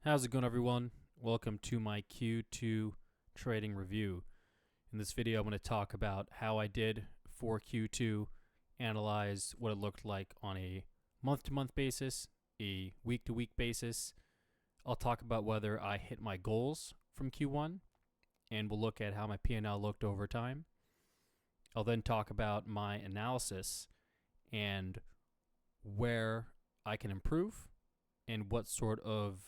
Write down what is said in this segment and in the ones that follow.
How's it going, everyone? Welcome to my Q2 trading review. In this video, I'm going to talk about how I did for Q2, analyze what it looked like on a month-to-month basis, a week-to-week basis. I'll talk about whether I hit my goals from Q1, and we'll look at how my P&L looked over time. I'll then talk about my analysis and where I can improve and what sort of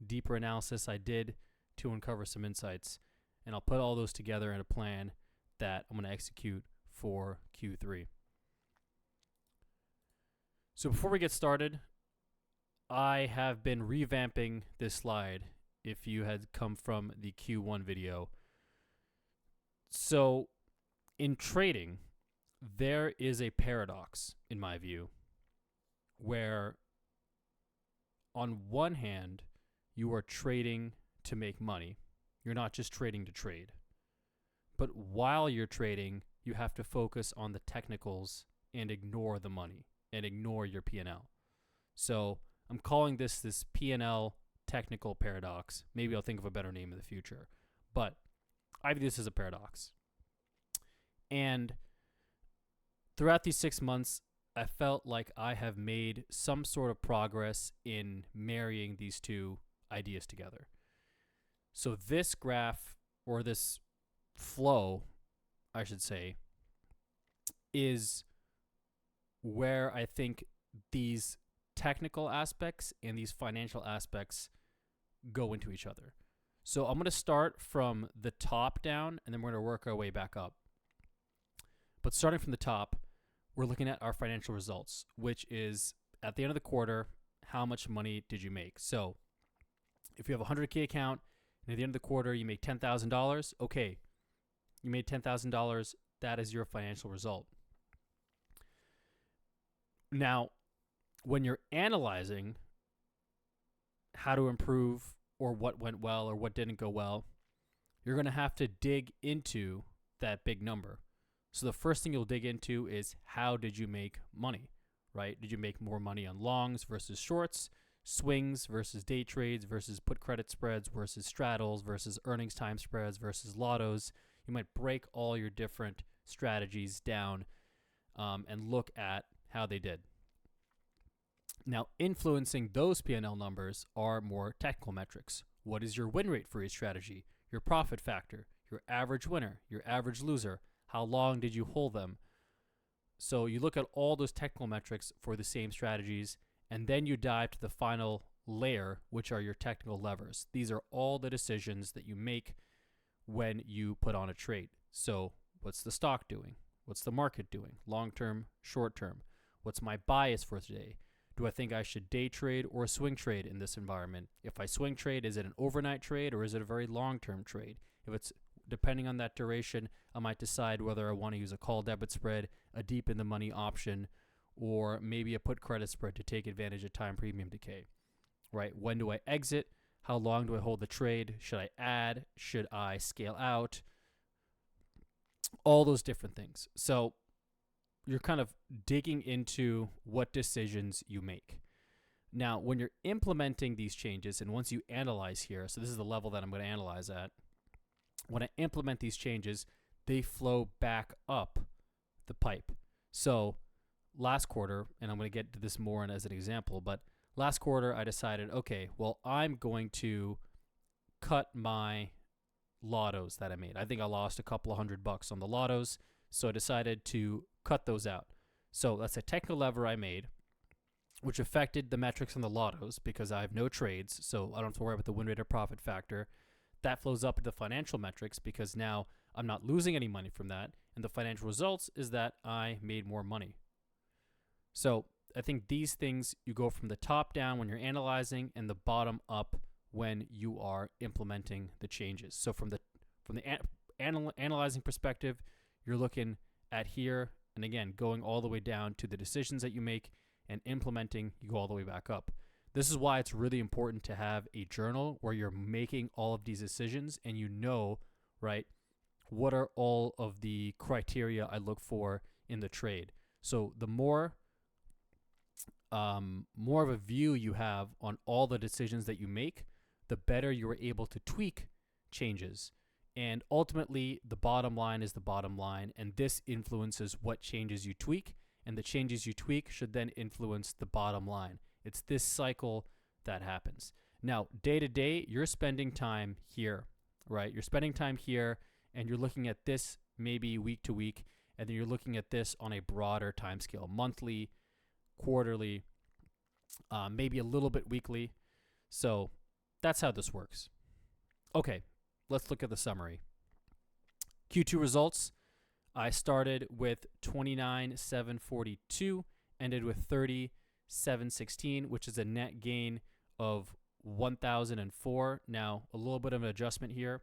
deeper analysis I did to uncover some insights. And I'll put all those together in a plan that I'm going to execute for Q3. So before we get started, I have been revamping this slide if you had come from the Q1 video. So in trading, there is a paradox, in my view, where on one hand, you are trading to make money. You're not just trading to trade. But while you're trading, you have to focus on the technicals and ignore the money and ignore your P&L. So I'm calling this P&L technical paradox. Maybe I'll think of a better name in the future. But I view this as a paradox. And throughout these 6 months, I felt like I have made some sort of progress in marrying these two ideas together. So this graph, or this flow, I should say, is where I think these technical aspects and these financial aspects go into each other. So I'm going to start from the top down, and then we're going to work our way back up. But starting from the top, we're looking at our financial results, which is at the end of the quarter, how much money did you make? So if you have a 100K account and at the end of the quarter you make $10,000, okay, you made $10,000. That is your financial result. Now, when you're analyzing how to improve or what went well or what didn't go well, you're going to have to dig into that big number. So the first thing you'll dig into is how did you make money, right? Did you make more money on longs versus shorts, swings versus day trades versus put credit spreads versus straddles versus earnings time spreads versus lottos? You might break all your different strategies down and look at how they did. Now, influencing those P&L numbers are more technical metrics. What is your win rate for each strategy? Your profit factor, your average winner, your average loser. How long did you hold them? So you look at all those technical metrics for the same strategies, and then you dive to the final layer, which are your technical levers. These are all the decisions that you make when you put on a trade. So what's the stock doing? What's the market doing? Long-term, short-term. What's my bias for today? Do I think I should day trade or swing trade in this environment? If I swing trade, is it an overnight trade or is it a very long-term trade? If it's depending on that duration, I might decide whether I want to use a call debit spread, a deep in the money option, or maybe a put credit spread to take advantage of time premium decay, right? When do I exit? How long do I hold the trade? Should I add? Should I scale out? All those different things. So you're kind of digging into what decisions you make. Now, when you're implementing these changes, and once you analyze here, so this is the level that I'm going to analyze at, when I implement these changes, they flow back up the pipe. So last quarter, and I'm going to get to this more as an example, but last quarter I decided, okay, well, I'm going to cut my lottos that I made. I think I lost a couple of $100 on the lottos, so I decided to cut those out. So that's a technical lever I made, which affected the metrics on the lottos because I have no trades, so I don't have to worry about the win rate or profit factor. That flows up to the financial metrics because now I'm not losing any money from that. And the financial results is that I made more money. So I think these things, you go from the top down when you're analyzing and the bottom up when you are implementing the changes. So from the analyzing perspective, you're looking at here, and again, going all the way down to the decisions that you make, and implementing, you go all the way back up. This is why it's really important to have a journal where you're making all of these decisions and you know, right, what are all of the criteria I look for in the trade. So the more of a view you have on all the decisions that you make, the better you are able to tweak changes. And ultimately, the bottom line is the bottom line, and this influences what changes you tweak, and the changes you tweak should then influence the bottom line. It's this cycle that happens. Now, day to day, you're spending time here, right? You're spending time here, and you're looking at this maybe week to week, and then you're looking at this on a broader time scale, monthly, quarterly, maybe a little bit weekly. So that's how this works. Okay, let's look at the summary. Q2 results. I started with 29,742, ended with 30,716, which is a net gain of 1,004. Now, a little bit of an adjustment here.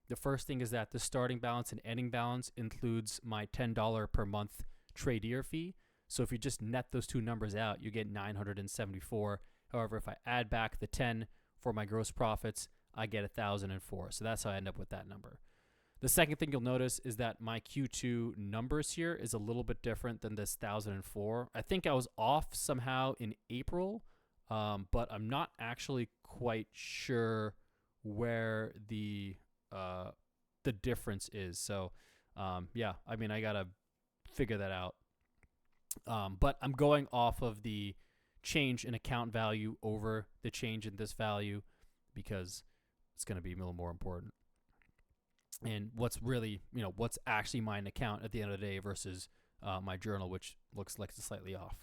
The first thing is that the starting balance and ending balance includes my $10 per month trader fee. So if you just net those two numbers out, you get 974. However, if I add back the 10 for my gross profits, I get 1,004. So that's how I end up with that number. The second thing you'll notice is that my Q2 numbers here is a little bit different than this 1,004. I think I was off somehow in April, but I'm not actually quite sure where the difference is. So, yeah, I mean, I got to figure that out. But I'm going off of the change in account value over the change in this value because it's going to be a little more important. And what's really, what's actually my account at the end of the day versus my journal, which looks like it's slightly off.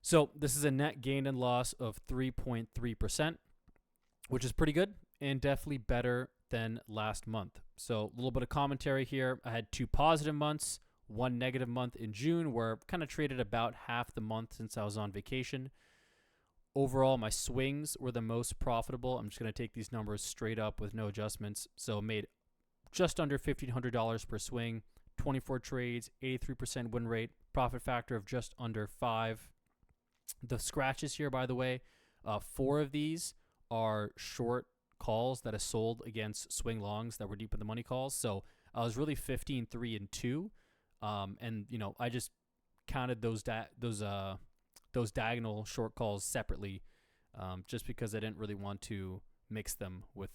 So this is a net gain and loss of 3.3%, which is pretty good and definitely better than last month. So a little bit of commentary here. I had 2 positive months, 1 negative month in June, where I kind of traded about half the month since I was on vacation. Overall, my swings were the most profitable. I'm just going to take these numbers straight up with no adjustments. So made just under $1,500 per swing, 24 trades, 83% win rate, profit factor of just under 5. The scratches here, by the way, 4 of these are short calls that I sold against swing longs that were deep in the money calls. So I was really 15, 3, and 2. And I just counted those diagonal short calls separately, just because I didn't really want to mix them with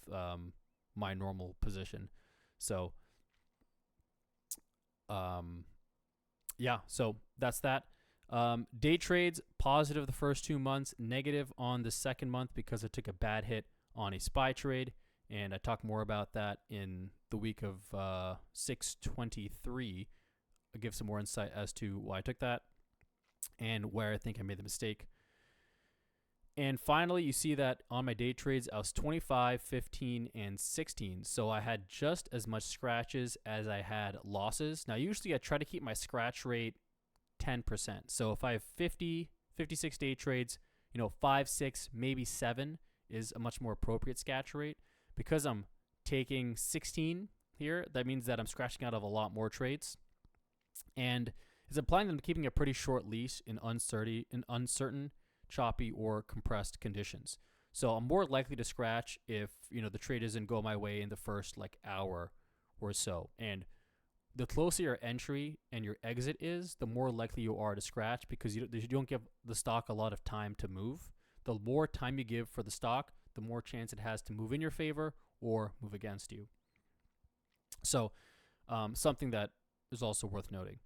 my normal position. So, yeah, so that's that. Day trades, positive the first 2 months, negative on the second month because I took a bad hit on a SPY trade, and I talk more about that in the week of 6/23. I'll give some more insight as to why I took that and where I think I made the mistake. And finally, you see that on my day trades, I was 25, 15, and 16. So I had just as much scratches as I had losses. Now, usually I try to keep my scratch rate 10%. So if I have 56 day trades, 5, 6, maybe 7 is a much more appropriate scratch rate. Because I'm taking 16 here, that means that I'm scratching out of a lot more trades. And it's implying that I'm keeping a pretty short leash in uncertain, choppy, or compressed conditions. So I'm more likely to scratch if, the trade doesn't go my way in the first hour or so. And the closer your entry and your exit is, the more likely you are to scratch because you don't give the stock a lot of time to move. The more time you give for the stock, the more chance it has to move in your favor or move against you. So something that is also worth noting.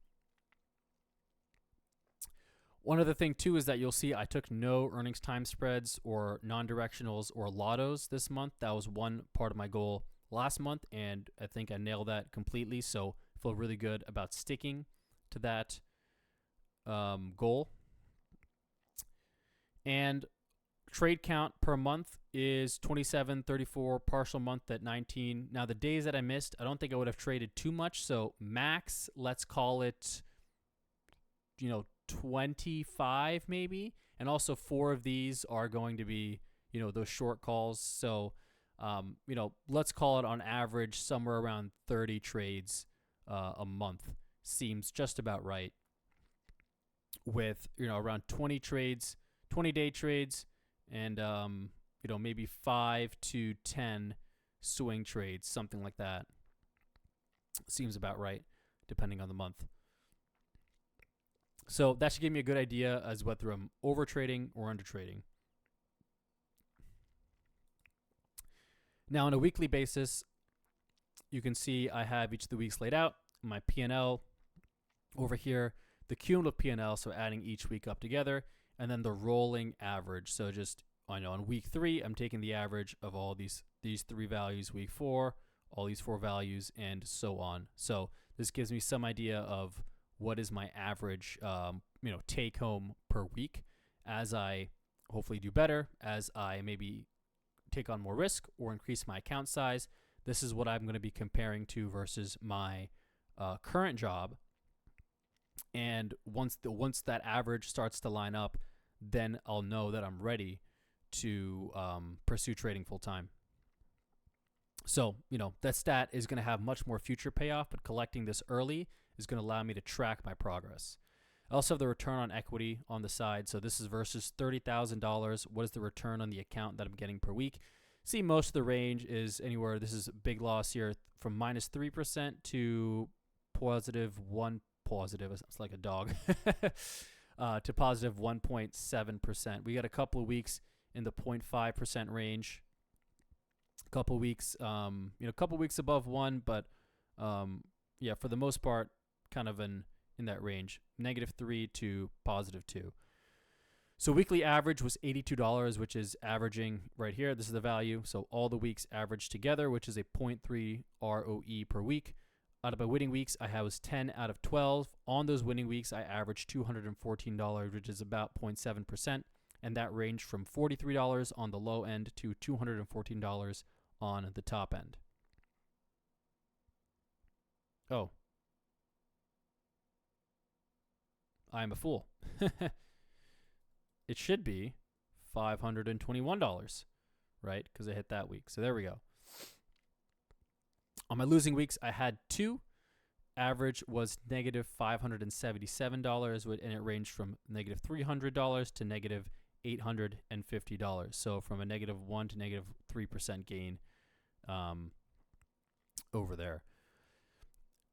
One other thing, too, is that you'll see I took no earnings time spreads or non-directionals or lottos this month. That was one part of my goal last month, and I think I nailed that completely. So I feel really good about sticking to that goal. And trade count per month is 27, 34, partial month at 19. Now, the days that I missed, I don't think I would have traded too much. So max, let's call it, 25 maybe. And also 4 of these are going to be, those short calls. So, let's call it on average somewhere around 30 trades a month seems just about right. With, around 20 trades, 20-day trades, and, maybe 5 to 10 swing trades, something like that. Seems about right, depending on the month. So that should give me a good idea as whether I'm over trading or under trading. Now, on a weekly basis, you can see I have each of the weeks laid out. My P&L over here, the cumulative P&L, so adding each week up together, and then the rolling average. So just, I know on week 3, I'm taking the average of all these 3 values, week 4, all these 4 values, and so on. So this gives me some idea of what is my average, take home per week as I hopefully do better, as I maybe take on more risk or increase my account size. This is what I'm going to be comparing to versus my current job. And once that average starts to line up, then I'll know that I'm ready to pursue trading full time. So, that stat is going to have much more future payoff, but collecting this early is going to allow me to track my progress. I also have the return on equity on the side. So this is versus $30,000. What is the return on the account that I'm getting per week? See, most of the range is anywhere. This is a big loss here from minus 3% to positive 1. Positive, it's like a dog, to positive 1.7%. We got a couple of weeks in the 0.5% range. A couple weeks, couple weeks above 1, but for the most part, kind of in that range, -3 to positive 2. So weekly average was $82, which is averaging right here. This is the value. So all the weeks averaged together, which is a 0.3 ROE per week. Out of my winning weeks, I was 10 out of 12. On those winning weeks, I averaged $214, which is about 0.7%. And that ranged from $43 on the low end to $214 on the top end. Oh. I'm a fool. It should be $521, right? Because I hit that week. So there we go. On my losing weeks, I had 2. Average was negative $577, and it ranged from negative $300 to negative $850. So from a negative 1 to negative 3% gain over there.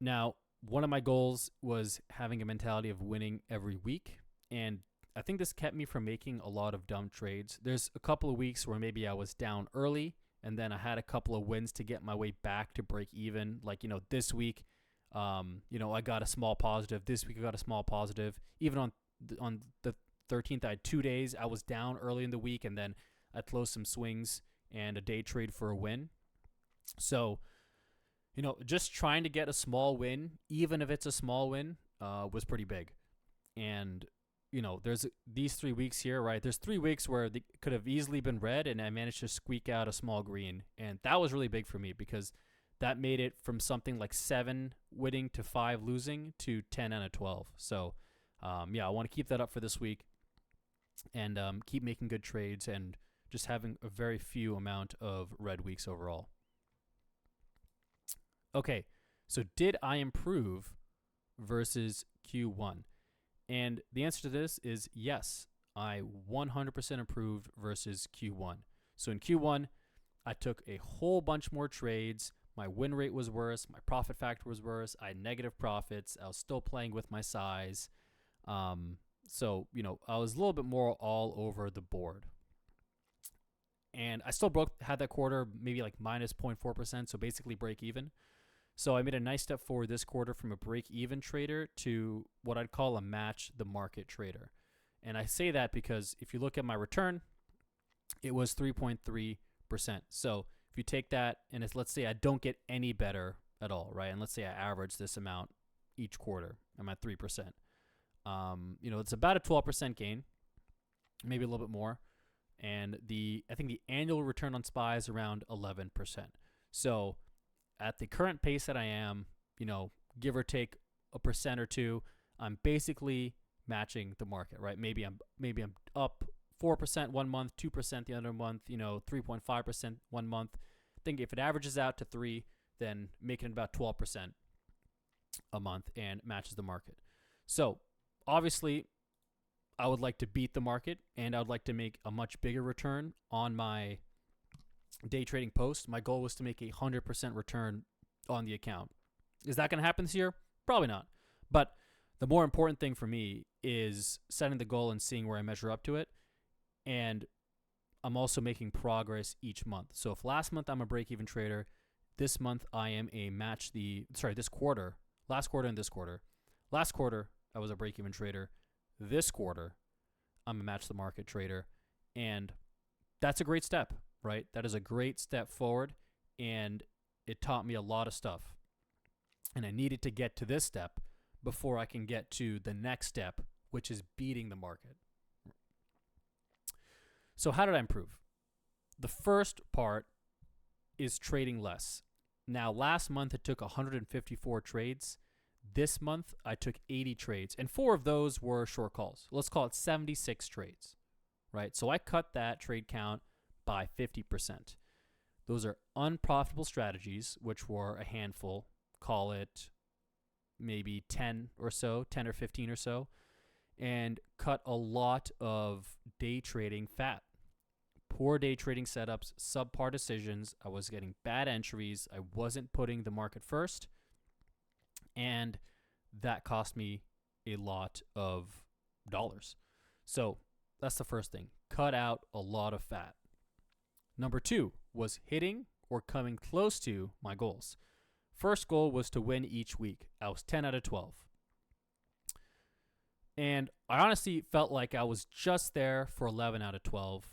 Now, one of my goals was having a mentality of winning every week, and I think this kept me from making a lot of dumb trades. There's a couple of weeks where maybe I was down early, and then I had a couple of wins to get my way back to break even. Like, this week, I got a small positive. This week I got a small positive. Even on the 13th, I had 2 days. I was down early in the week, and then I closed some swings and a day trade for a win. So, just trying to get a small win, even if it's a small win, was pretty big. And there's these 3 weeks here, right? There's 3 weeks where they could have easily been red, and I managed to squeak out a small green. And that was really big for me because that made it from something like 7 winning to 5 losing to 10 out of 12. So, I want to keep that up for this week and keep making good trades and just having a very few amount of red weeks overall. Okay, so did I improve versus Q1? And the answer to this is yes. I 100% improved versus Q1. So in Q1, I took a whole bunch more trades. My win rate was worse. My profit factor was worse. I had negative profits. I was still playing with my size. So, I was a little bit more all over the board. And I still had that quarter, maybe like minus 0.4%, so basically break even. So I made a nice step forward this quarter from a break-even trader to what I'd call a match the market trader. And I say that because if you look at my return, it was 3.3%. So if you take that and let's say I don't get any better at all, right? And let's say I average this amount each quarter, I'm at 3%. It's about a 12% gain, maybe a little bit more. And I think the annual return on SPY is around 11%. So at the current pace that I am, give or take a percent or two, I'm basically matching the market, right? Maybe I'm up 4% one month, 2% the other month, 3.5% one month. I think if it averages out to 3, then making it about 12% a month and matches the market. So obviously, I would like to beat the market, and I would like to make a much bigger return on my day trading post. My goal was to make 100% return on the account. Is that going to happen this year? Probably not. But the more important thing for me is setting the goal and seeing where I measure up to it. And I'm also making progress each month. So if last month I'm a break-even trader, this month I am this quarter, last quarter and this quarter. Last quarter, I was a break-even trader. This quarter, I'm a match the market trader. And that's a great step, right? That is a great step forward. And it taught me a lot of stuff. And I needed to get to this step before I can get to the next step, which is beating the market. So how did I improve? The first part is trading less. Now, last month it took 154 trades. This month I took 80 trades, and 4 of those were short calls. Let's call it 76 trades, right? So I cut that trade count by 50%. Those are unprofitable strategies, which were a handful. Call it maybe 10 or 15 or so, and cut a lot of day trading fat. Poor day trading setups, subpar decisions. I was getting bad entries. I wasn't putting the market first. And that cost me a lot of dollars. So that's the first thing. Cut out a lot of fat. Number 2 was hitting or coming close to my goals. First goal was to win each week. I was 10 out of 12. And I honestly felt like I was just there for 11 out of 12.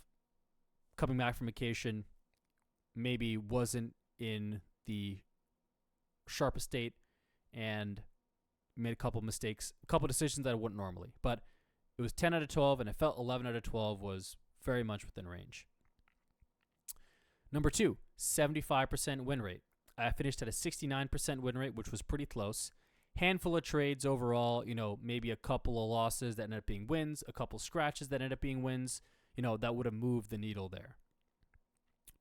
Coming back from vacation, maybe wasn't in the sharpest state and made a couple mistakes, a couple decisions that I wouldn't normally. But it was 10 out of 12, and I felt 11 out of 12 was very much within range. Number 2, 75% win rate. I finished at a 69% win rate, which was pretty close. Handful of trades overall, maybe a couple of losses that ended up being wins, a couple scratches that ended up being wins, that would have moved the needle there.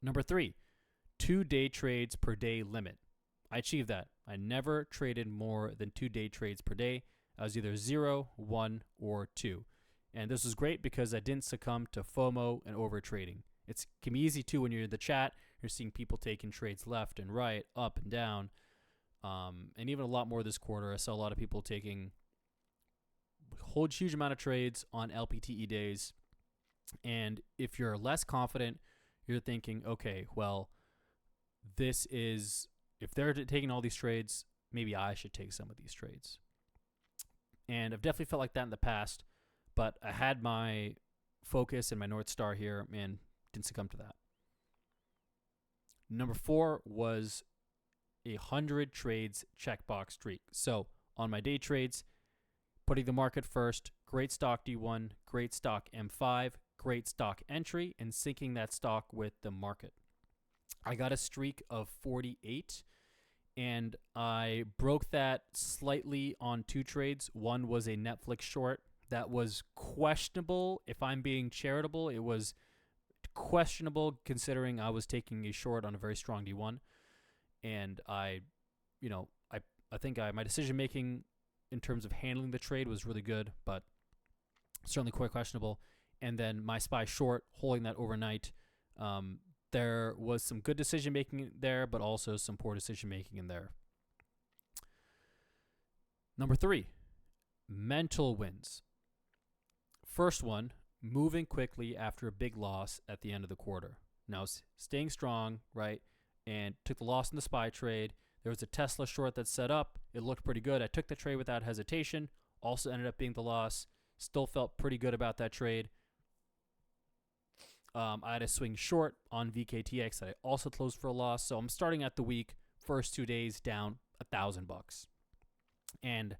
Number 3, 2 day trades per day limit. I achieved that. I never traded more than 2 day trades per day. I was either 0, 1, or 2. And this was great because I didn't succumb to FOMO and over trading. It can be easy too when you're in the chat. You're seeing people taking trades left and right, up and down. And even a lot more this quarter. I saw a lot of people taking a huge amount of trades on LPTE days. And if you're less confident, you're thinking, okay, well, if they're taking all these trades, maybe I should take some of these trades. And I've definitely felt like that in the past, but I had my focus and my North Star here and didn't succumb to that. Number 4 was 100 trades checkbox streak. So on my day trades, putting the market first, great stock D1, great stock M5, great stock entry, and syncing that stock with the market. I got a streak of 48, and I broke that slightly on 2 trades. One was a Netflix short that was questionable. If I'm being charitable, it was questionable considering I was taking a short on a very strong D1. And I think my decision making in terms of handling the trade was really good, but certainly quite questionable. And then my SPY short, holding that overnight, there was some good decision making there, but also some poor decision making in there. Number 3, mental wins. First one, moving quickly after a big loss at the end of the quarter. Now, staying strong, right, and took the loss in the SPY trade. There was a Tesla short that set up. It looked pretty good. I took the trade without hesitation. Also ended up being the loss. Still felt pretty good about that trade. I had a swing short on VKTX that I also closed for a loss. So I'm starting at the week, first 2 days down $1,000. And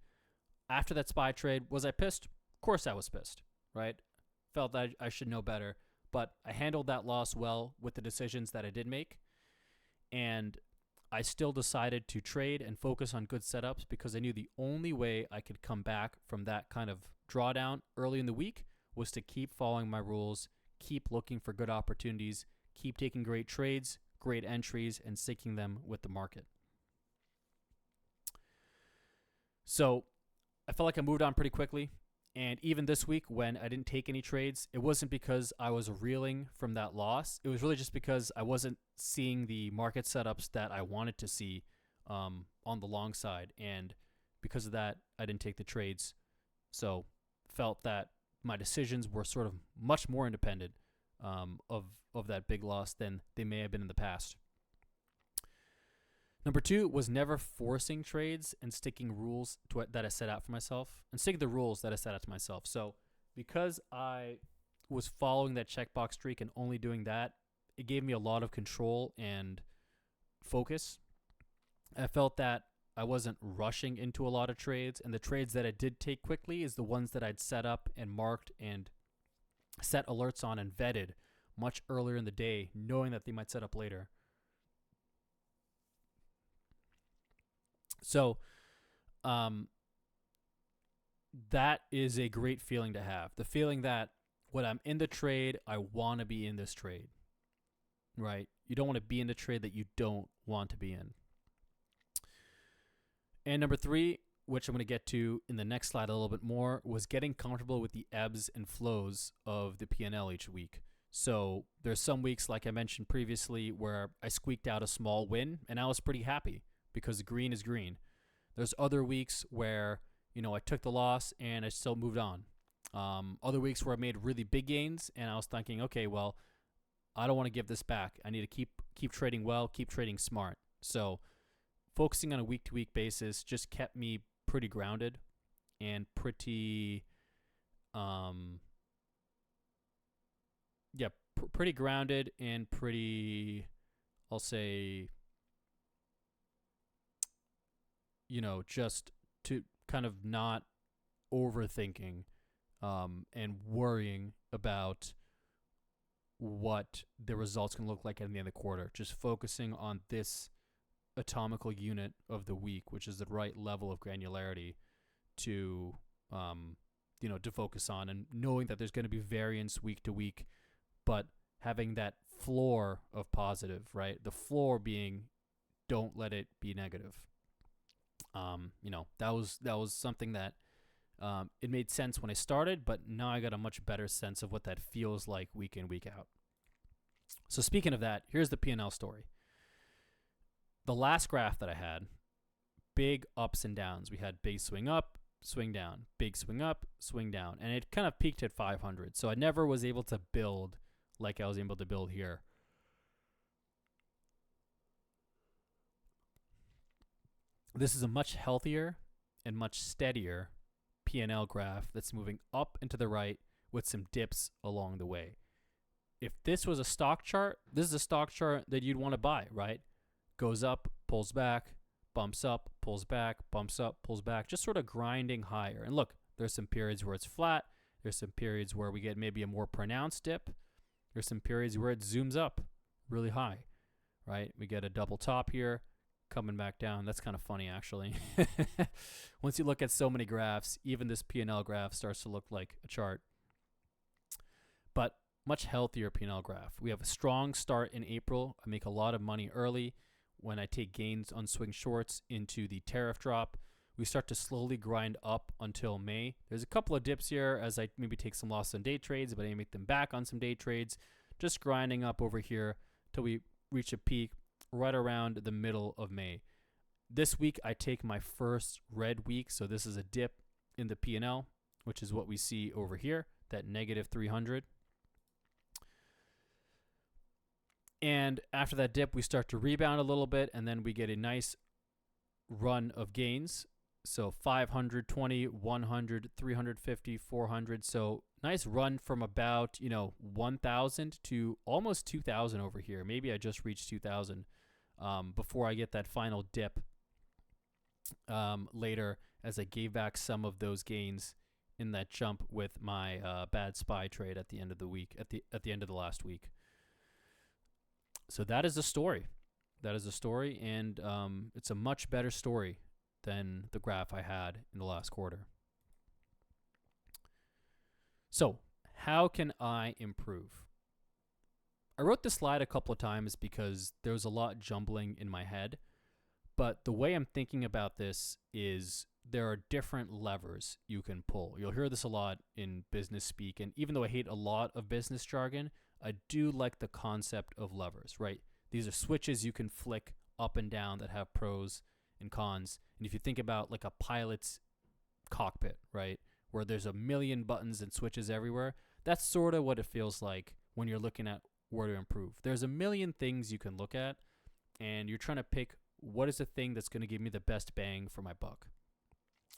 after that SPY trade, was I pissed? Of course I was pissed, right? Felt that I should know better. But I handled that loss well with the decisions that I did make. And I still decided to trade and focus on good setups because I knew the only way I could come back from that kind of drawdown early in the week was to keep following my rules, keep looking for good opportunities, keep taking great trades, great entries, and syncing them with the market. So I felt like I moved on pretty quickly. And even this week when I didn't take any trades, it wasn't because I was reeling from that loss. It was really just because I wasn't seeing the market setups that I wanted to see on the long side. And because of that, I didn't take the trades. So felt that my decisions were sort of much more independent of that big loss than they may have been in the past. Number 2 was never forcing trades and sticking rules that I set out for myself, and sticking the rules that I set out to myself. So because I was following that checkbox streak and only doing that, it gave me a lot of control and focus. I felt that I wasn't rushing into a lot of trades, and the trades that I did take quickly is the ones that I'd set up and marked and set alerts on and vetted much earlier in the day, knowing that they might set up later. So that is a great feeling to have. The feeling that when I'm in the trade, I want to be in this trade, right? You don't want to be in the trade that you don't want to be in. And number 3, which I'm going to get to in the next slide a little bit more, was getting comfortable with the ebbs and flows of the P&L each week. So there's some weeks, like I mentioned previously, where I squeaked out a small win, and I was pretty happy because green is green. There's other weeks where, I took the loss and I still moved on. Other weeks where I made really big gains, and I was thinking, okay, well, I don't want to give this back. I need to keep trading well, keep trading smart. So focusing on a week-to-week basis just kept me pretty grounded and pretty, pretty grounded and pretty, I'll say, just to kind of not overthinking and worrying about what the results can look like at the end of the quarter. Just focusing on this atomical unit of the week, which is the right level of granularity to, to focus on, and knowing that there's going to be variance week to week, but having that floor of positive, right? The floor being, don't let it be negative. That was something that it made sense when I started, but now I got a much better sense of what that feels like week in, week out. So speaking of that, here's the P&L story. The last graph that I had, big ups and downs. We had big swing up, swing down, big swing up, swing down, and it kind of peaked at 500. So I never was able to build like I was able to build here. This is a much healthier and much steadier P&L graph that's moving up and to the right with some dips along the way. If this was a stock chart, this is a stock chart that you'd want to buy, right? Goes up, pulls back, bumps up, pulls back, bumps up, pulls back, just sort of grinding higher. And look, there's some periods where it's flat. There's some periods where we get maybe a more pronounced dip. There's some periods where it zooms up really high, right? We get a double top here, coming back down. That's kind of funny, actually. Once you look at so many graphs, even this P&L graph starts to look like a chart. But much healthier P&L graph. We have a strong start in April. I make a lot of money early when I take gains on swing shorts into the tariff drop. We start to slowly grind up until May. There's a couple of dips here as I maybe take some losses on day trades, but I make them back on some day trades. Just grinding up over here till we reach a peak right around the middle of May. This week, I take my first red week. So this is a dip in the P&L, which is what we see over here, that negative 300. And after that dip, we start to rebound a little bit, and then we get a nice run of gains. So 520, 100, 350, 400. So nice run from about, 1,000 to almost 2,000 over here. Maybe I just reached 2,000 before I get that final dip later, as I gave back some of those gains in that jump with my bad SPY trade at the end of the week, at the end of the last week. So that is the story. That is the story, and it's a much better story than the graph I had in the last quarter. So how can I improve? I wrote this slide a couple of times because there was a lot jumbling in my head, but the way I'm thinking about this is there are different levers you can pull. You'll hear this a lot in business speak, and even though I hate a lot of business jargon, I do like the concept of levers, right? These are switches you can flick up and down that have pros and cons. And if you think about like a pilot's cockpit, right, where there's a million buttons and switches everywhere, that's sort of what it feels like when you're looking at where to improve. There's a million things you can look at, and you're trying to pick what is the thing that's going to give me the best bang for my buck.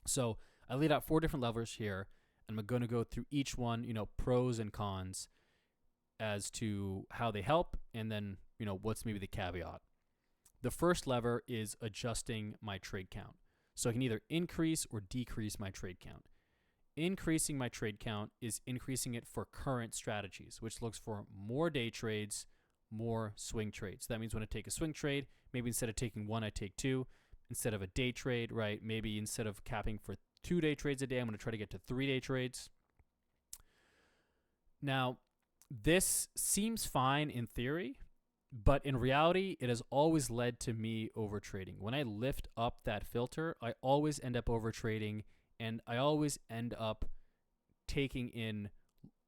So I laid out 4 different levers here, and I'm going to go through each one, pros and cons as to how they help, and then, what's maybe the caveat. The first lever is adjusting my trade count. So I can either increase or decrease my trade count. Increasing my trade count is increasing it for current strategies, which looks for more day trades, more swing trades. That means when I take a swing trade, maybe instead of taking 1, I take 2. Instead of a day trade, right? Maybe instead of capping for 2 day trades a day, I'm going to try to get to 3 day trades. Now, this seems fine in theory, but in reality, it has always led to me overtrading. When I lift up that filter, I always end up overtrading, and I always end up taking in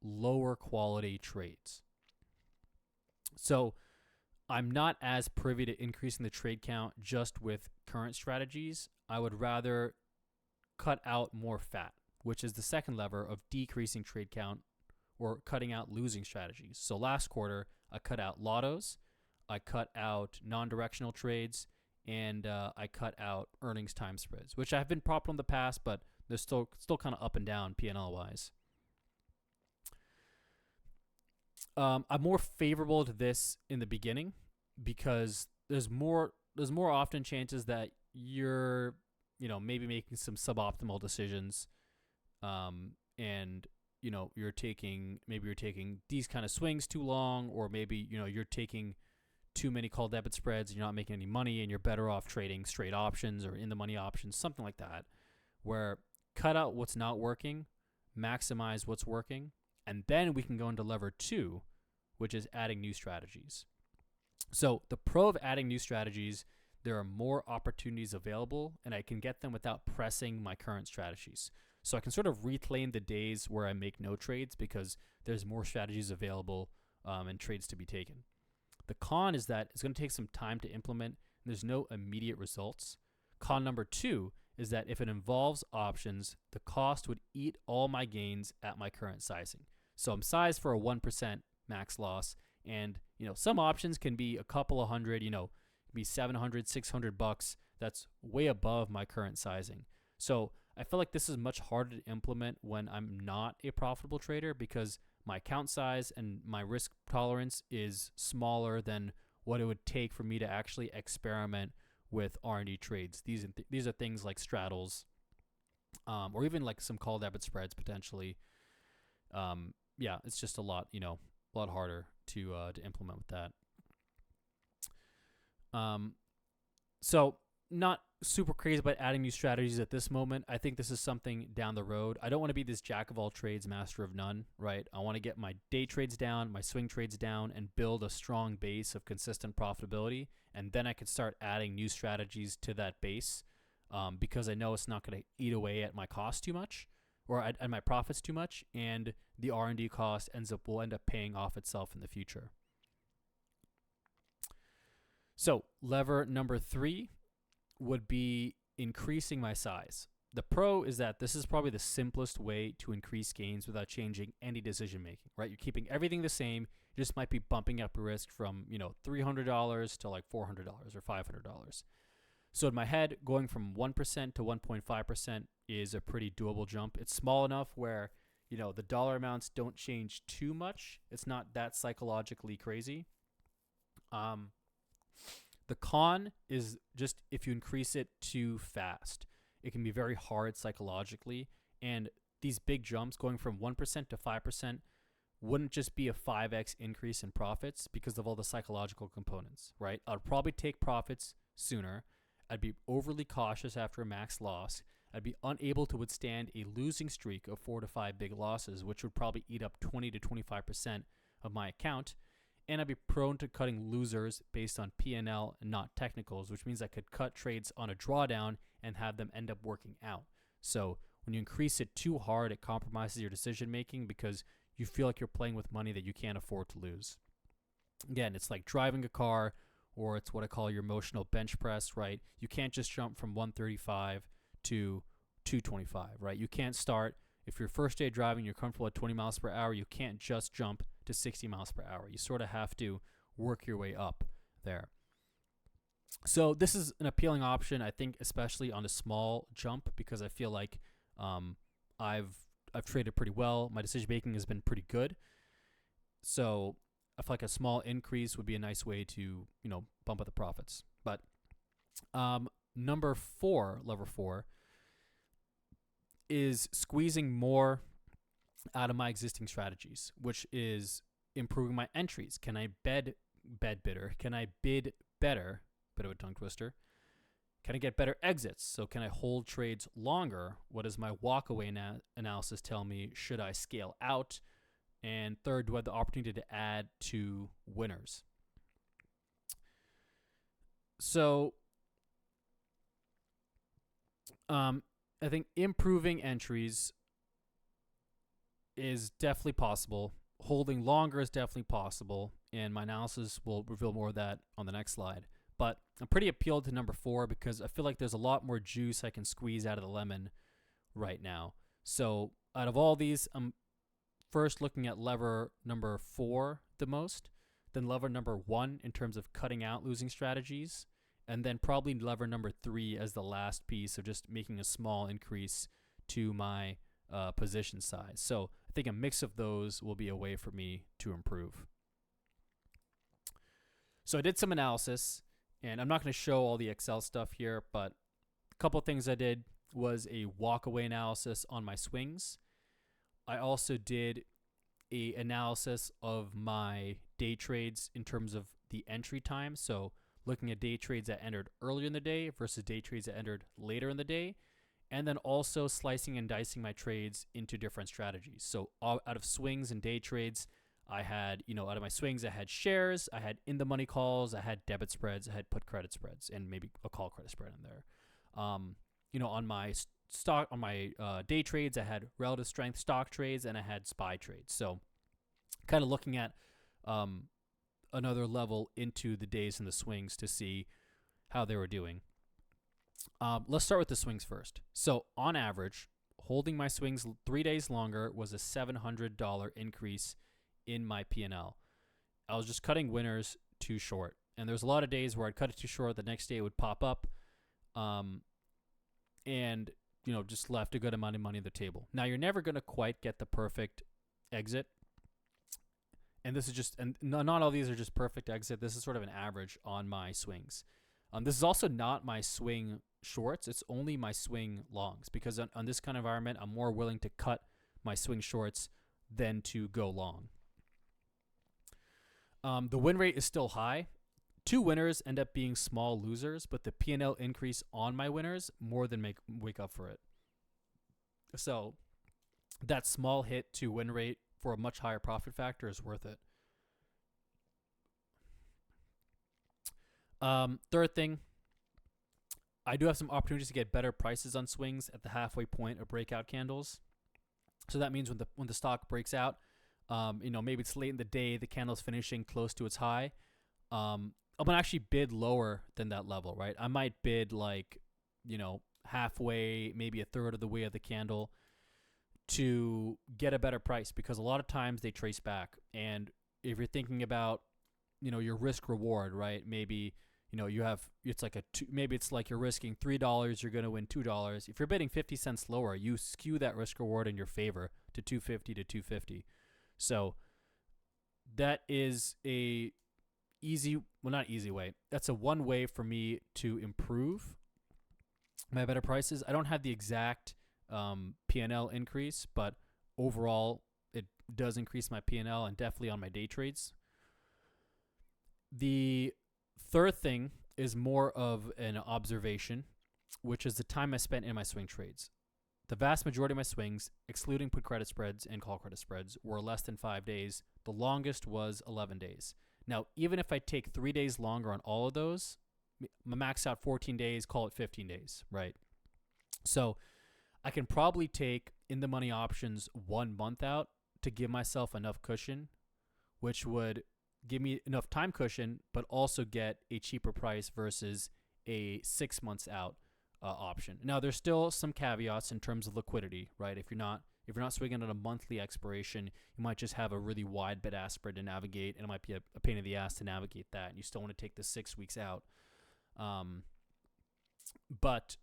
lower quality trades. So I'm not as privy to increasing the trade count just with current strategies. I would rather cut out more fat, which is the second lever of decreasing trade count or cutting out losing strategies. So last quarter, I cut out lottos, I cut out non-directional trades, and I cut out earnings time spreads, which have been profitable in the past, but they're still kind of up and down P&L wise. I'm more favorable to this in the beginning because there's more often chances that you're maybe making some suboptimal decisions, and you're taking these kind of swings too long, or maybe you're taking too many call debit spreads and you're not making any money, and you're better off trading straight options or in the money options, something like that, where cut out what's not working, maximize what's working, and then we can go into lever 2, which is adding new strategies. So the pro of adding new strategies, there are more opportunities available, and I can get them without pressing my current strategies. So I can sort of reclaim the days where I make no trades because there's more strategies available and trades to be taken. The con is that it's going to take some time to implement, and there's no immediate results. Con number 2 is that if it involves options, the cost would eat all my gains at my current sizing. So I'm sized for a 1% max loss, and some options can be a couple of hundred, be $700, $600. That's way above my current sizing. So I feel like this is much harder to implement when I'm not a profitable trader because my account size and my risk tolerance is smaller than what it would take for me to actually experiment with R&D trades. These are things like straddles, or even like some call debit spreads potentially. It's just a lot harder to implement with that. So not super crazy about adding new strategies at this moment. I think this is something down the road. I don't want to be this jack of all trades, master of none, right? I want to get my day trades down, my swing trades down, and build a strong base of consistent profitability. And then I could start adding new strategies to that base, because I know it's not going to eat away at my cost too much, or at my profits too much, and the R&D cost will end up paying off itself in the future. So lever number 3 would be increasing my size. The pro is that this is probably the simplest way to increase gains without changing any decision making, right? You're keeping everything the same. You just might be bumping up your risk from, $300 to like $400 or $500. So in my head, going from 1% to 1.5% is a pretty doable jump. It's small enough where, the dollar amounts don't change too much. It's not that psychologically crazy. The con is just if you increase it too fast, it can be very hard psychologically. And these big jumps going from 1% to 5% wouldn't just be a 5x increase in profits because of all the psychological components, right? I'd probably take profits sooner. I'd be overly cautious after a max loss. I'd be unable to withstand a losing streak of 4 to 5 big losses, which would probably eat up 20 to 25% of my account. And I'd be prone to cutting losers based on P&L and not technicals, which means I could cut trades on a drawdown and have them end up working out. So when you increase it too hard, it compromises your decision making because you feel like you're playing with money that you can't afford to lose. Again, it's like driving a car, or it's what I call your emotional bench press, right? You can't just jump from 135 to 225, right? You can't start, if your first day driving, you're comfortable at 20 miles per hour, you can't just jump to 60 miles per hour. You sort of have to work your way up there. So this is an appealing option, I think, especially on a small jump, because I feel like I've traded pretty well. My decision making has been pretty good. So I feel like a small increase would be a nice way to, bump up the profits. But lever 4, is squeezing more out of my existing strategies, which is improving my entries. Can I bid better? Can I bid better? Bit of a tongue twister. Can I get better exits? So can I hold trades longer? What does my walkaway analysis tell me? Should I scale out? And third, do I have the opportunity to add to winners? So I think improving entries is definitely possible. Holding longer is definitely possible. And my analysis will reveal more of that on the next slide. But I'm pretty appealed to number 4 because I feel like there's a lot more juice I can squeeze out of the lemon right now. So out of all these, I'm first looking at lever number 4 the most, then lever number 1 in terms of cutting out losing strategies, and then probably lever number 3 as the last piece of just making a small increase to my position size. So I think a mix of those will be a way for me to improve. So I did some analysis, and I'm not going to show all the Excel stuff here, but a couple of things I did was a walkaway analysis on my swings. I also did a analysis of my day trades in terms of the entry time. So looking at day trades that entered earlier in the day versus day trades that entered later in the day. And then also slicing and dicing my trades into different strategies. So out of swings and day trades, I had, out of my swings, I had shares, I had in the money calls, I had debit spreads, I had put credit spreads, and maybe a call credit spread in there. On my day trades, I had relative strength stock trades and I had SPY trades. So kind of looking at another level into the days and the swings to see how they were doing. Let's start with the swings first. So on average, holding my swings 3 days longer was a $700 increase in my P&L. I was just cutting winners too short. And there's a lot of days where I'd cut it too short. The next day it would pop up. And just left a good amount of money on the table. Now, you're never going to quite get the perfect exit. And this is just, and not all these are just perfect exit. This is sort of an average on my swings. This is also not my swing shorts. It's only my swing longs, because on this kind of environment, I'm more willing to cut my swing shorts than to go long. The win rate is still high. 2 winners end up being small losers, but the P&L increase on my winners more than make up for it. So that small hit to win rate for a much higher profit factor is worth it. Third thing, I do have some opportunities to get better prices on swings at the halfway point of breakout candles. So that means when the stock breaks out, maybe it's late in the day, the candle's finishing close to its high. I'm gonna actually bid lower than that level, right? I might bid halfway, maybe a third of the way of the candle to get a better price, because a lot of times they trace back. And if you're thinking about, your risk reward, right? Maybe, maybe it's like you're risking $3, you're going to win $2. If you're bidding 50 cents lower, you skew that risk reward in your favor to 250 to 250. So that is not easy way. That's a one way for me to improve my better prices. I don't have the exact P&L increase, but overall it does increase my P&L, and definitely on my day trades. The third thing is more of an observation, which is the time I spent in my swing trades. The vast majority of my swings, excluding put credit spreads and call credit spreads, were less than 5 days. The longest was 11 days. Now, even if I take 3 days longer on all of those, max out 14 days, call it 15 days, right? So I can probably take in the money options 1 month out to give myself enough cushion, which would give me enough time cushion, but also get a cheaper price versus a 6 months out option. Now, there's still some caveats in terms of liquidity, right? If you're not If you're not swinging on a monthly expiration, you might just have a really wide bid-ask spread to navigate, and it might be a pain in the ass to navigate that. And you still want to take the 6 weeks out. But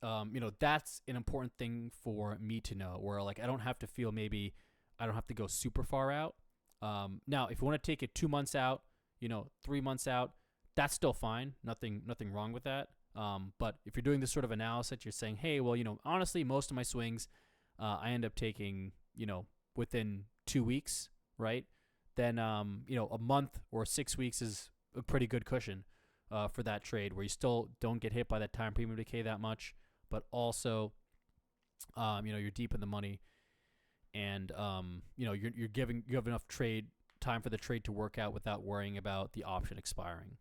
that's an important thing for me to know, where like I don't have to feel maybe I don't have to go super far out. Now, if you want to take it 2 months out, 3 months out, that's still fine. Nothing wrong with that. But if you're doing this sort of analysis, you're saying, hey, well, honestly, most of my swings, I end up taking, within 2 weeks, right? Then, a month or 6 weeks is a pretty good cushion for that trade, where you still don't get hit by that time premium decay that much, but also, you're deep in the money, and you have enough trade time for the trade to work out without worrying about the option expiring.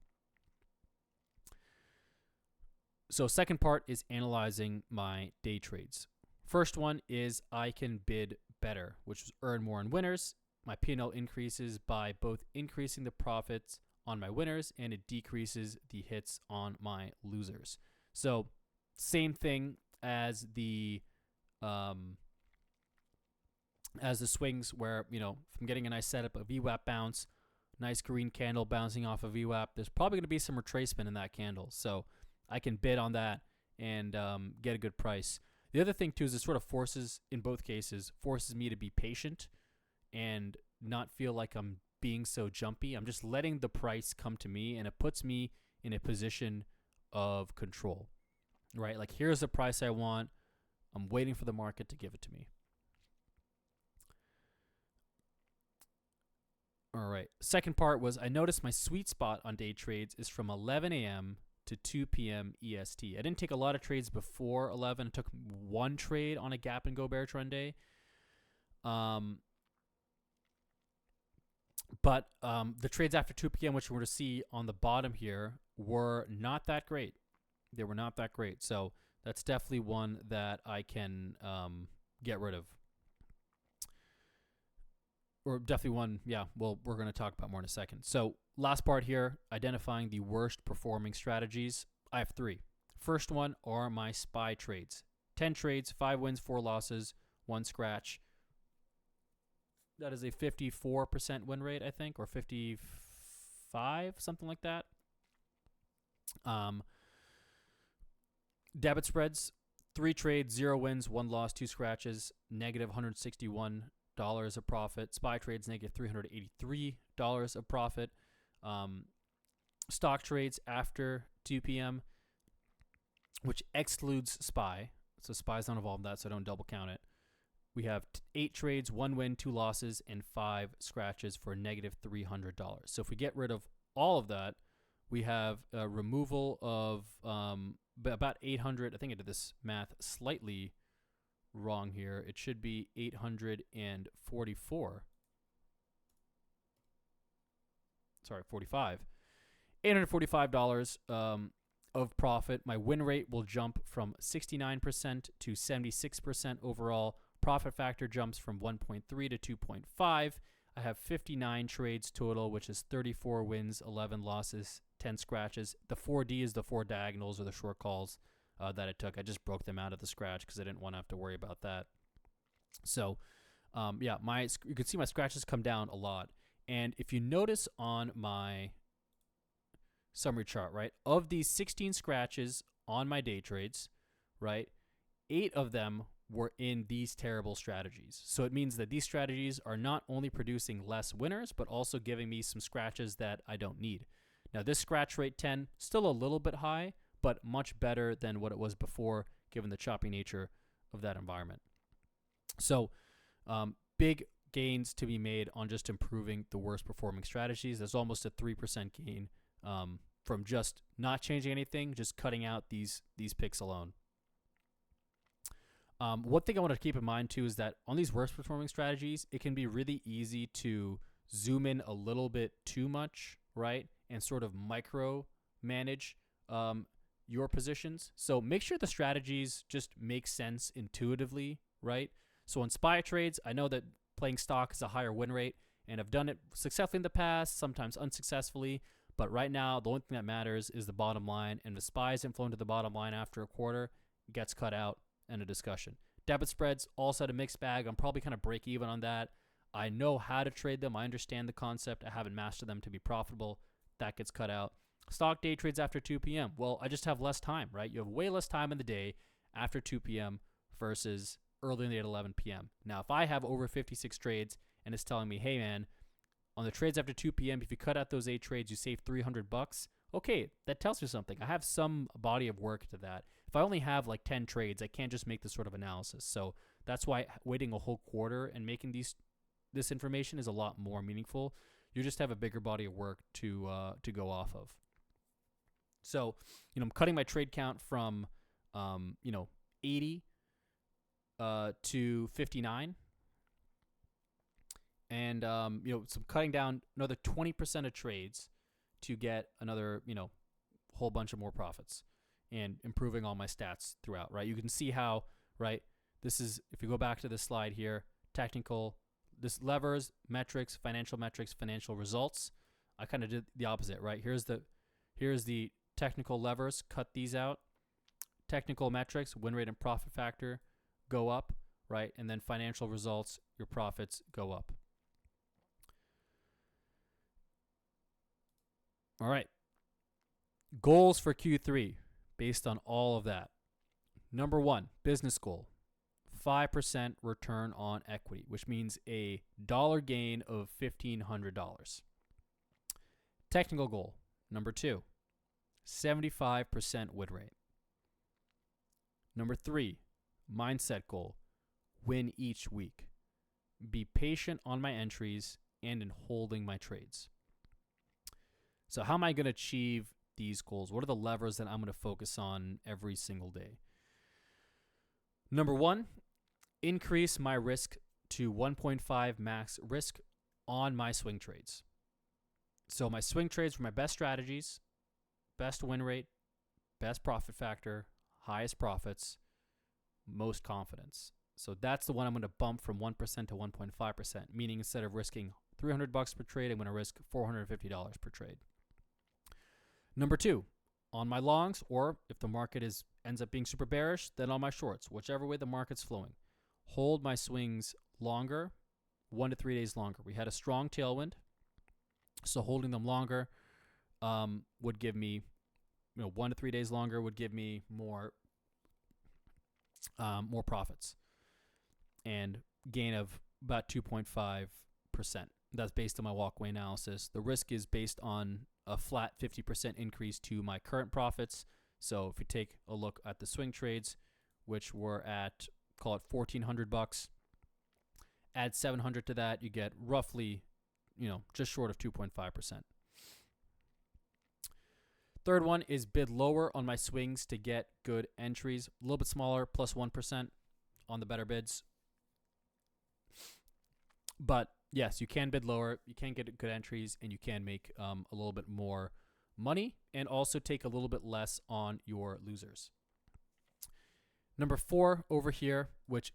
So second part is analyzing my day trades. First one is I can bid better, which is earn more on winners. My P&L increases by both increasing the profits on my winners, and it decreases the hits on my losers. So same thing as the swings, where if I'm getting a nice setup, a VWAP bounce, nice green candle bouncing off of VWAP, there's probably going to be some retracement in that candle. So I can bid on that and get a good price. The other thing too is it sort of forces me to be patient and not feel like I'm being so jumpy. I'm just letting the price come to me, and it puts me in a position of control, right? Like, here's the price I want. I'm waiting for the market to give it to me. All right. Second part was I noticed my sweet spot on day trades is from 11 a.m. to 2 p.m. EST. I didn't take a lot of trades before 11. I took one trade on a gap and go bear trend day. But the trades after 2 p.m., which we're going to see on the bottom here, were not that great. They were not that great. So that's definitely one that I can get rid of. Or definitely one, yeah, well, we're going to talk about more in a second. So last part here, identifying the worst performing strategies. I have 3. First one are my SPY trades. 10 trades, 5 wins, 4 losses, 1 scratch. That is a 54% win rate, I think, or 55, something like that. Debit spreads, 3 trades, 0 wins, 1 loss, 2 scratches, negative $161 of profit. SPY trades, negative $383 of profit. Stock trades after 2 p.m., which excludes SPY. So SPY's not involved in that, so don't double count it. We have 8 trades, 1 win, 2 losses, and 5 scratches for negative $300. So if we get rid of all of that, we have a removal of about 800. I think I did this math slightly wrong here. It should be 844. Sorry, 45. $845 of profit. My win rate will jump from 69% to 76% overall. Profit factor jumps from 1.3 to 2.5. I have 59 trades total, which is 34 wins, 11 losses, 10 scratches. The 4D is the 4 diagonals or the short calls that I took. I just broke them out of the scratch because I didn't want to have to worry about that. So, you can see my scratches come down a lot. And if you notice on my summary chart, right, of these 16 scratches on my day trades, right, 8 of them were in these terrible strategies. So it means that these strategies are not only producing less winners, but also giving me some scratches that I don't need. Now, this scratch rate 10, still a little bit high, but much better than what it was before, given the choppy nature of that environment. So big gains to be made on just improving the worst performing strategies. There's almost a 3% gain from just not changing anything, just cutting out these picks alone. One thing I want to keep in mind too is that on these worst performing strategies, it can be really easy to zoom in a little bit too much, right? And sort of micro manage your positions. So make sure the strategies just make sense intuitively, right? So on SPY trades, I know that playing stock is a higher win rate, and I've done it successfully in the past, sometimes unsuccessfully. But right now, the only thing that matters is the bottom line, and if SPY isn't flowing to the bottom line after a quarter, it gets cut out. And a discussion. Debit spreads, also had a mixed bag. I'm probably kind of break even on that. I know how to trade them. I understand the concept. I haven't mastered them to be profitable. That gets cut out. Stock day trades after 2 p.m. Well, I just have less time, right? You have way less time in the day after 2 p.m. versus early in the day at 11 p.m. Now, if I have over 56 trades and it's telling me, hey, man, on the trades after 2 p.m., if you cut out those 8 trades, you save $300. Okay, that tells me something. I have some body of work to that. If I only have like 10 trades, I can't just make this sort of analysis. So that's why waiting a whole quarter and making this information is a lot more meaningful. You just have a bigger body of work to go off of. So, I'm cutting my trade count from 80 to 59. And, so I'm cutting down another 20% of trades to get another, whole bunch of more profits and improving all my stats throughout, right? You can see how, right, this is, if you go back to this slide here, technical, this levers, metrics, financial results. I kind of did the opposite, right? Here's the technical levers, cut these out. Technical metrics, win rate and profit factor go up, right? And then financial results, your profits go up. All right. Goals for Q3 based on all of that. Number 1, business goal, 5% return on equity, which means a dollar gain of $1,500. Technical goal, number 2, 75% win rate. Number 3, mindset goal, win each week. Be patient on my entries and in holding my trades. So how am I going to achieve these goals? What are the levers that I'm going to focus on every single day? Number 1, increase my risk to 1.5 max risk on my swing trades. So my swing trades were my best strategies, best win rate, best profit factor, highest profits, most confidence. So that's the one I'm going to bump from 1% to 1.5%, meaning instead of risking $300 per trade, I'm going to risk $450 per trade. Number 2, on my longs, or if the market ends up being super bearish, then on my shorts, whichever way the market's flowing. Hold my swings longer, 1 to 3 days longer. We had a strong tailwind, so holding them longer would give me, 1 to 3 days longer would give me more profits and gain of about 2.5%. That's based on my walkaway analysis. The risk is based on a flat 50% increase to my current profits. So if you take a look at the swing trades, which were at, call it $1,400, add 700 to that, you get roughly, just short of 2.5%. Third one is bid lower on my swings to get good entries. A little bit smaller, plus 1% on the better bids. But yes, you can bid lower, you can get good entries, and you can make a little bit more money and also take a little bit less on your losers. Number 4 over here, which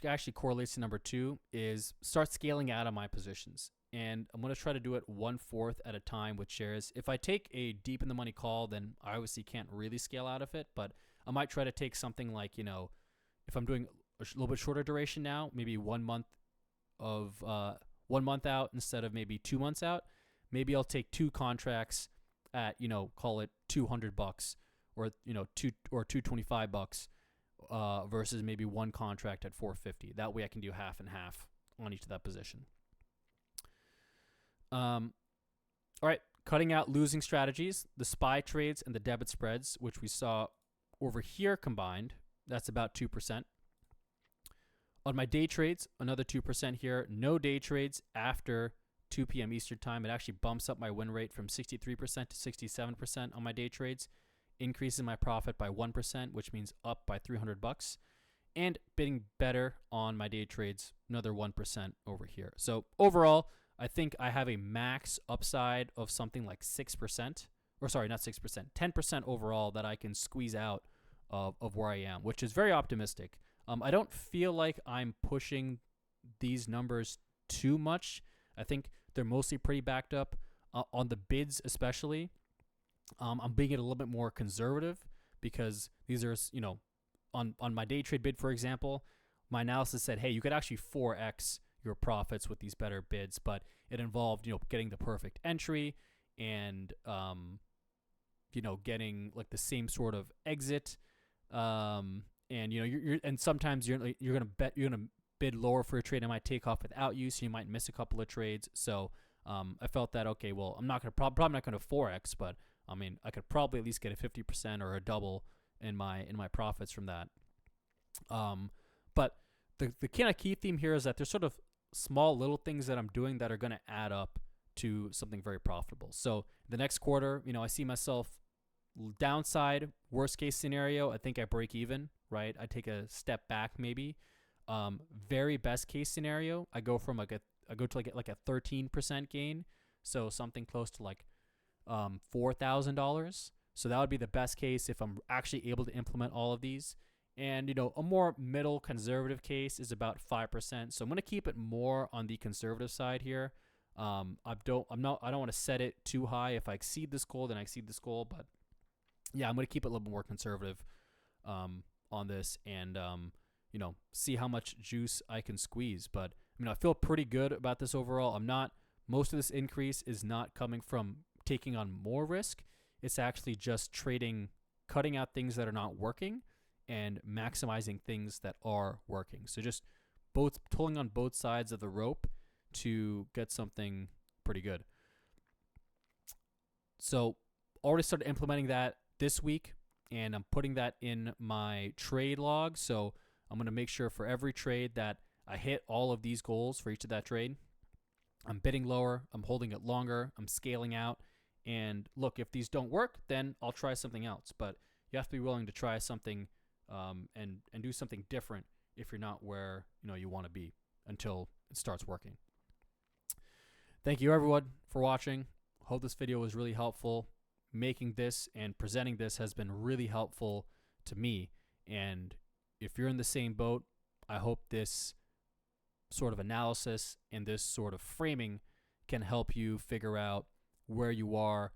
actually correlates to number 2, is start scaling out of my positions. And I'm going to try to do it 1/4 at a time with shares. If I take a deep in the money call, then I obviously can't really scale out of it, but I might try to take something like, if I'm doing a little bit shorter duration now, maybe 1 month of 1 month out instead of maybe 2 months out, maybe I'll take 2 contracts at, call it $200 or, $225 versus maybe 1 contract at $450. That way I can do half and half on each of that position. All right, cutting out losing strategies, the SPY trades and the debit spreads, which we saw over here combined, that's about 2%. On my day trades, another 2% here. No day trades after 2 p.m. Eastern time. It actually bumps up my win rate from 63% to 67% on my day trades, increasing my profit by 1%, which means up by $300. And bidding better on my day trades, another 1% over here. So overall, I think I have a max upside of something like 6%, or sorry, not 6%, 10% overall that I can squeeze out of where I am, which is very optimistic. I don't feel like I'm pushing these numbers too much. I think they're mostly pretty backed up on the bids, especially. I'm being a little bit more conservative because these are, on my day trade bid, for example, my analysis said, hey, you could actually 4x your profits with these better bids, but it involved, getting the perfect entry and, getting like the same sort of exit. And and sometimes you're gonna bid lower for a trade that might take off without you, so you might miss a couple of trades. So I felt that, okay, well, I'm not gonna probably not gonna 4x, but I mean, I could probably at least get a 50% or a double in my profits from that. But the kind of key theme here is that there's sort of small little things that I'm doing that are going to add up to something very profitable. So the next quarter, I see myself downside, worst case scenario, I think I break even, right? I take a step back maybe. Very best case scenario, I go from like a 13% gain, so something close to like $4,000. So that would be the best case if I'm actually able to implement all of these. And a more middle conservative case is about 5%. So I'm going to keep it more on the conservative side here. I don't want to set it too high. If I exceed this goal, then I exceed this goal. But yeah, I'm going to keep it a little bit more conservative on this, and see how much juice I can squeeze. But I feel pretty good about this overall. Most of this increase is not coming from taking on more risk. It's actually just cutting out things that are not working and maximizing things that are working. So just pulling on both sides of the rope to get something pretty good. So already started implementing that this week, and I'm putting that in my trade log. So I'm going to make sure for every trade that I hit all of these goals for each of that trade. I'm bidding lower, I'm holding it longer, I'm scaling out. And look, if these don't work, then I'll try something else. But you have to be willing to try something and do something different if you're not where you want to be until it starts working. Thank you everyone for watching. Hope this video was really helpful. Making this and presenting this has been really helpful to me. And if you're in the same boat, I hope this sort of analysis and this sort of framing can help you figure out where you are,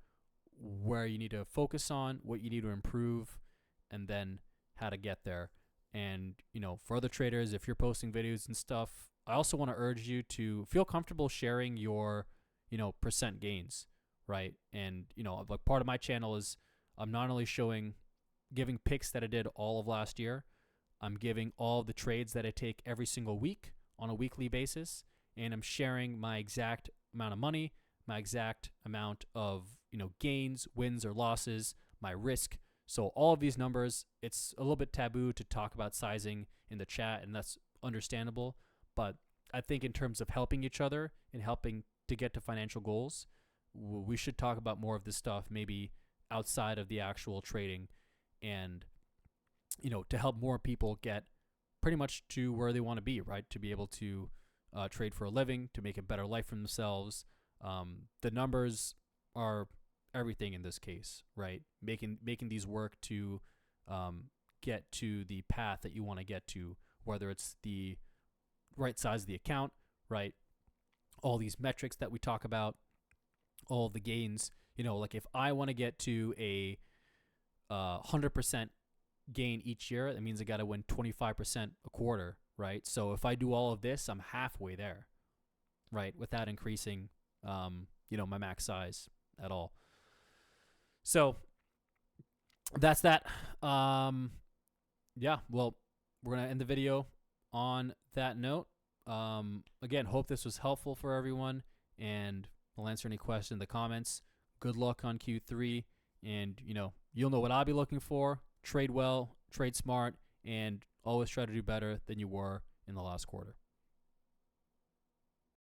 where you need to focus on, what you need to improve, and then how to get there. And, for other traders, if you're posting videos and stuff, I also want to urge you to feel comfortable sharing your, percent gains, right? And, like part of my channel is I'm not only giving picks that I did all of last year, I'm giving all the trades that I take every single week on a weekly basis, and I'm sharing my exact amount of money, my exact amount of, gains, wins or losses, my risk. So all of these numbers, it's a little bit taboo to talk about sizing in the chat, and that's understandable. But I think in terms of helping each other and helping to get to financial goals, we should talk about more of this stuff maybe outside of the actual trading, and, to help more people get pretty much to where they want to be, right? To be able to trade for a living, to make a better life for themselves. The numbers are everything in this case, right? Making these work to get to the path that you want to get to, whether it's the right size of the account, right? All these metrics that we talk about, all the gains, like if I want to get to a 100% gain each year, that means I got to win 25% a quarter, right? So if I do all of this, I'm halfway there, right? Without increasing, my max size at all. So that's that. Yeah, well, we're going to end the video on that note. Again, hope this was helpful for everyone, and I'll answer any questions in the comments. Good luck on Q3, and, you'll know what I'll be looking for. Trade well, trade smart, and always try to do better than you were in the last quarter.